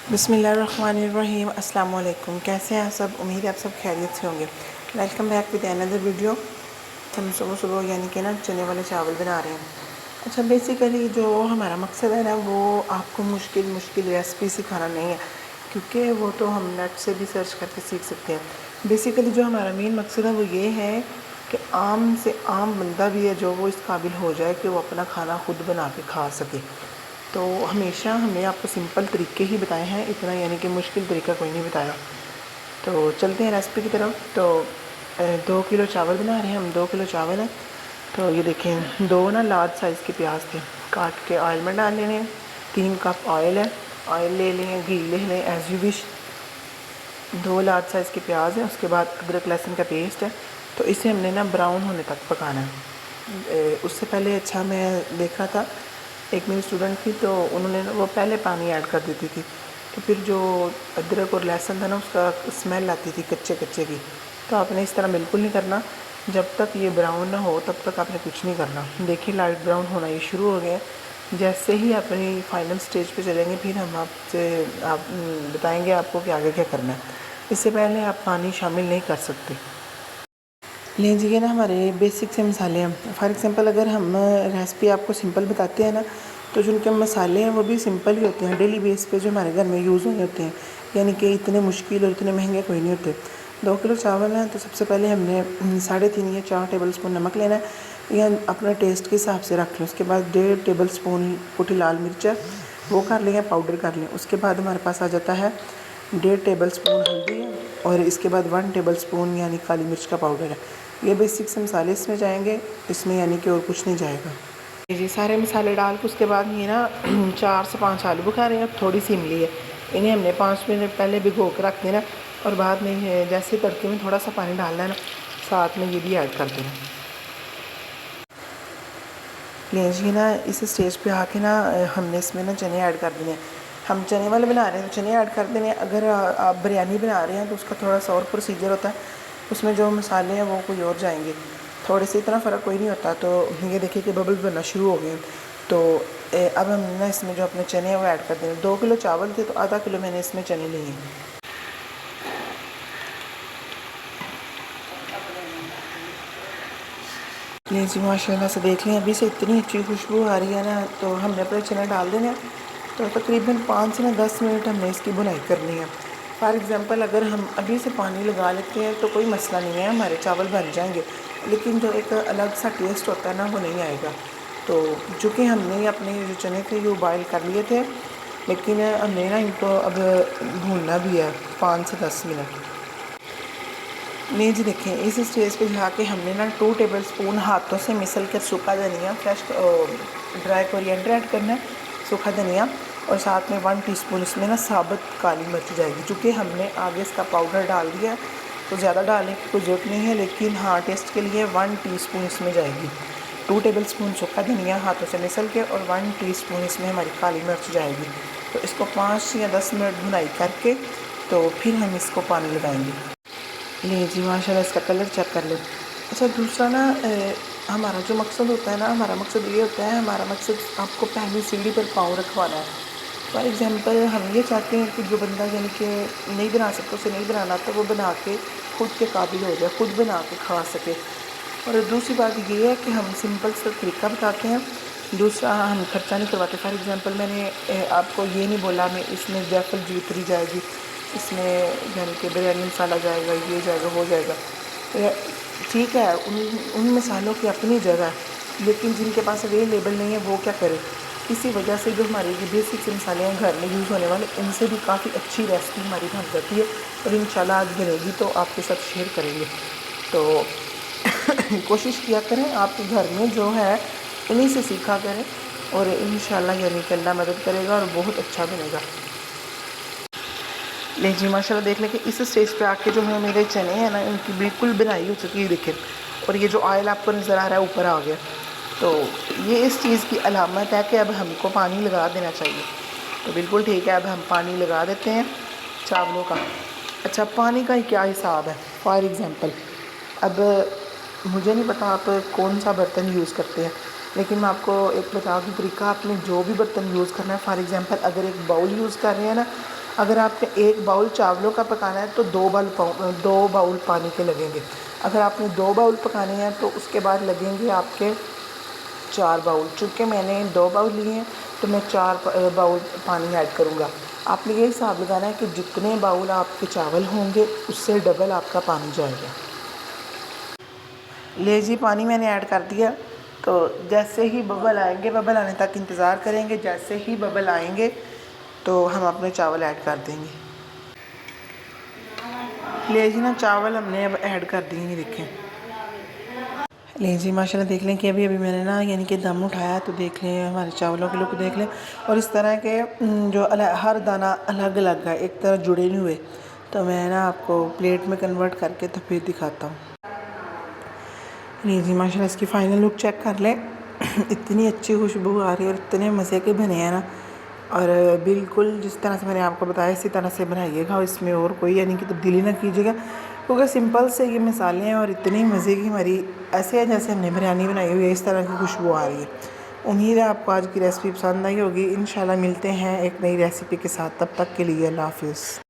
बिस्मिल्लाहिर्रहमानिर्रहीम। अस्सलाम वालेकुम। कैसे हैं आप सब? उम्मीद है आप सब खैरियत से होंगे। Welcome back with another video. हम सुबह सुबह यानी कि ना चने वाले चावल बना रहे हैं। अच्छा, बेसिकली जो हमारा मकसद है ना, वो आपको मुश्किल रेसिपी सिखाना नहीं है, क्योंकि वो तो हम नेट से भी सर्च करके सीख सकते हैं। बेसिकली जो हमारा मेन मकसद है वो ये है कि आम से आम बंदा भी है जो वो इस काबिल हो जाए कि वो अपना खाना खुद बना के खा सके। तो हमेशा हमने आपको सिंपल तरीके ही बताए हैं, इतना यानी कि मुश्किल तरीका कोई नहीं बताया। तो चलते हैं रेसिपी की तरफ। तो 2 किलो चावल बना रहे हैं हम। 2 किलो चावल है। तो ये देखें, 2 ना लार्ज साइज़ के प्याज थे, काट के ऑयल में डाल लेने हैं। 3 कप ऑयल है, ऑयल ले लें, घी ले लें as you wish. 2 large size के प्याज है। उसके बाद अदरक लहसुन का पेस्ट है। तो इसे हमने ना ब्राउन होने तक पकाना है। उससे पहले अच्छा मैं देख रहा था, एक मेरी स्टूडेंट थी, तो उन्होंने वो पहले पानी ऐड कर देती थी, तो फिर जो अदरक और लहसुन था ना, उसका स्मेल आती थी कच्चे कच्चे की। तो आपने इस तरह बिल्कुल नहीं करना। जब तक ये ब्राउन ना हो तब तक आपने कुछ नहीं करना। देखिए लाइट ब्राउन होना ये शुरू हो गया। जैसे ही अपनी फाइनल स्टेज पे चलेंगे फिर हम बताएंगे आपको कि आगे क्या करना है। इससे पहले आप पानी शामिल नहीं कर सकते। लीजिए ना, हमारे बेसिक से मसाले हैं। फॉर एग्ज़ाम्पल अगर हम रेसिपी आपको सिंपल बताते हैं ना, तो जो उनके मसाले हैं वो भी सिंपल ही होते हैं, डेली बेस पे जो हमारे घर में यूज़ होने होते हैं, यानी कि इतने मुश्किल और इतने महंगे कोई नहीं होते। 2 किलो चावल हैं, तो सबसे पहले हमने 3.5 या 4 टेबल स्पून नमक लेना है, या अपने टेस्ट के हिसाब से रख लें। उसके बाद 1.5 टेबल स्पून कुटी लाल मिर्च है, वो कर लें या पाउडर कर लें। उसके बाद हमारे पास आ जाता है 1.5 टेबल स्पून हल्दी है, और इसके बाद 1 टेबल स्पून यानी काली मिर्च का पाउडर है। ये बेसिक से मसाले इसमें जाएंगे, इसमें यानी कि और कुछ नहीं जाएगा। जी, सारे मसाले डाल के उसके बाद ये ना 4 से 5 आलू बुखारे हैं, थोड़ी सी इमली है। इन्हें हमने 5 मिनट पहले भिगो के रख देना, और बाद में जैसे तड़के में थोड़ा सा पानी डालना है ना, साथ में ये भी ऐड कर देना। लीजिए ना, इस स्टेज पे आके ना हमने इसमें ना चने ऐड कर दिए हैं। हम चने वाले बना रहे हैं तो चने ऐड कर देने। अगर आप बिरयानी बना रहे हैं तो उसका थोड़ा सा और प्रोसीजर होता है, उसमें जो मसाले हैं वो कोई और जाएंगे, थोड़े से इतना फ़र्क कोई नहीं होता। तो ये देखिए कि बबल्स बनना शुरू हो गए हैं। तो अब हम ना इसमें जो अपने चने हैं वो ऐड कर देंगे। 2 किलो चावल थे तो आधा किलो मैंने इसमें चने लिए हैं। ये जी माशाल्लाह से देख लें, अभी से इतनी अच्छी खुशबू आ रही है ना। तो हमने अपने चने डाल देने हैं। तो तकरीबन 5 से 10 मिनट हमने इसकी बुनाई करनी है। फॉर एग्ज़ाम्पल अगर हम अभी से पानी लगा लेते हैं तो कोई मसला नहीं है, हमारे चावल बन जाएंगे, लेकिन जो एक अलग सा टेस्ट होता है ना, वो नहीं आएगा। तो चूँकि हमने अपने जो चने थे ये बॉयल कर लिए थे, लेकिन हमने ना इनको अब भूनना भी है 5 से 10 मिनट। नहीं जी, देखें इस स्टेज पे जाके हमने ना 2 टेबल स्पून हाथों से मिसल कर सूखा धनिया, फ्रेश ड्राई कोरिएंडर ऐड करना है, सूखा धनिया, और साथ में 1 टीस्पून इसमें ना साबुत काली मिर्च जाएगी। चूँकि हमने आगे इसका पाउडर डाल दिया है तो ज़्यादा डालने की कोई ज़रूरत नहीं है, लेकिन हाँ टेस्ट के लिए 1 टीस्पून इसमें जाएगी। 2 टेबल स्पून सूखा धनिया हाथों से मिसल के, और 1 टीस्पून इसमें हमारी काली मिर्च जाएगी। तो इसको 5 या 10 मिनट भुनाई करके तो फिर हम इसको पानी लगाएंगे। नहीं जी माशाल्लाह, इसका कलर चेक कर लें। अच्छा, दूसरा ना हमारा जो मकसद होता है ना, हमारा मकसद ये होता है, हमारा मकसद आपको पहली सीढ़ी पर पाँव रखवाना है। फॉर एग्ज़ाम्पल हम ये चाहते हैं कि जो बंदा यानी कि नहीं बना सकता, उसे नहीं बनाना, तो वो बना के खुद के काबिल हो जाए, खुद बना के खा सके। और दूसरी बात ये है कि हम सिंपल सा तरीका बताते हैं। दूसरा, हम खर्चा नहीं करवाते। फॉर एग्ज़ाम्पल मैंने आपको ये नहीं बोला मैं इसमें जायफल जीतरी जाएगी, इसमें यानी कि बिरयानी मसाला जाएगा, ये जाएगा, वो जाएगा। ठीक है, उन मसालों की अपनी जगह है, लेकिन जिनके पास अवेलेबल नहीं है वो क्या करें। इसी वजह से जो हमारे ये बेसिक से मसाले हैं घर में यूज़ होने वाले, इनसे भी काफ़ी अच्छी रेसिपी हमारी बन जाती है, और इंशाल्लाह आज बनेगी तो आपके साथ शेयर करेंगे। तो कोशिश किया करें आपके घर में जो है उन्हीं से सीखा करें, और इंशाल्लाह यानी कि अल्लाह मदद करेगा और बहुत अच्छा बनेगा। ले जी माशाल्लाह, देख लें कि इस स्टेज पे आके जो है मेरे चने हैं ना, इनकी बिल्कुल बनाई हो चुकी है, देखें। और ये जो ऑयल आपको नज़र आ रहा है ऊपर आ गया, तो ये इस चीज़ की अलामत है कि अब हमको पानी लगा देना चाहिए। तो बिल्कुल ठीक है, अब हम पानी लगा देते हैं चावलों का। अच्छा, पानी का क्या हिसाब है? फॉर एग्ज़ाम्पल अब मुझे नहीं पता आप कौन सा बर्तन यूज़ करते हैं, लेकिन मैं आपको एक बता दूँ तरीका। आपने जो भी बर्तन यूज़ करना है, फॉर एग्ज़ाम्पल अगर एक बाउल यूज़ कर रहे हैं ना, अगर आपने 1 बाउल चावलों का पकाना है तो 2 बाउल पानी के लगेंगे। अगर आपने 2 बाउल पकाने हैं तो उसके बाद लगेंगे आपके 4 बाउल। चूँकि मैंने 2 बाउल लिए हैं तो मैं 4 बाउल पानी ऐड करूँगा। आपने ये हिसाब लगाना है कि जितने बाउल आपके चावल होंगे उससे डबल आपका पानी जाएगा। ले जी, पानी मैंने ऐड कर दिया। तो जैसे ही बबल आएंगे, बबल आने तक इंतज़ार करेंगे। जैसे ही बबल आएंगे तो हम अपने चावल ऐड कर देंगे। ले जी ना, चावल हमने अब ऐड कर दिए, देखें। ले जी माशाल्लाह, देख लें कि अभी मैंने ना यानी कि दम उठाया तो देख लें हमारे चावलों के लुक देख लें। और इस तरह के जो हर दाना अलग अलग है, एक तरह जुड़े नहीं हुए। तो मैं ना आपको प्लेट में कन्वर्ट करके तो फिर दिखाता हूँ। ले जी माशाल्लाह, इसकी फ़ाइनल लुक चेक कर लें। इतनी अच्छी खुशबू आ रही है और इतने मज़े के बने हैं ना। और बिल्कुल जिस तरह से मैंने आपको बताया इसी तरह से बनाइएगा, और इसमें और कोई यानी कि तब्दीली ना कीजिएगा, क्योंकि सिंपल से ये मसाले हैं और इतनी मज़े की हमारी ऐसे है जैसे हमने बिरयानी बनाई हुई है, इस तरह की खुशबू आ रही है। उम्मीद है आपको आज की रेसिपी पसंद आई होगी। इंशाल्लाह मिलते हैं एक नई रेसिपी के साथ, तब तक के लिए अल्लाह हाफ़िज़।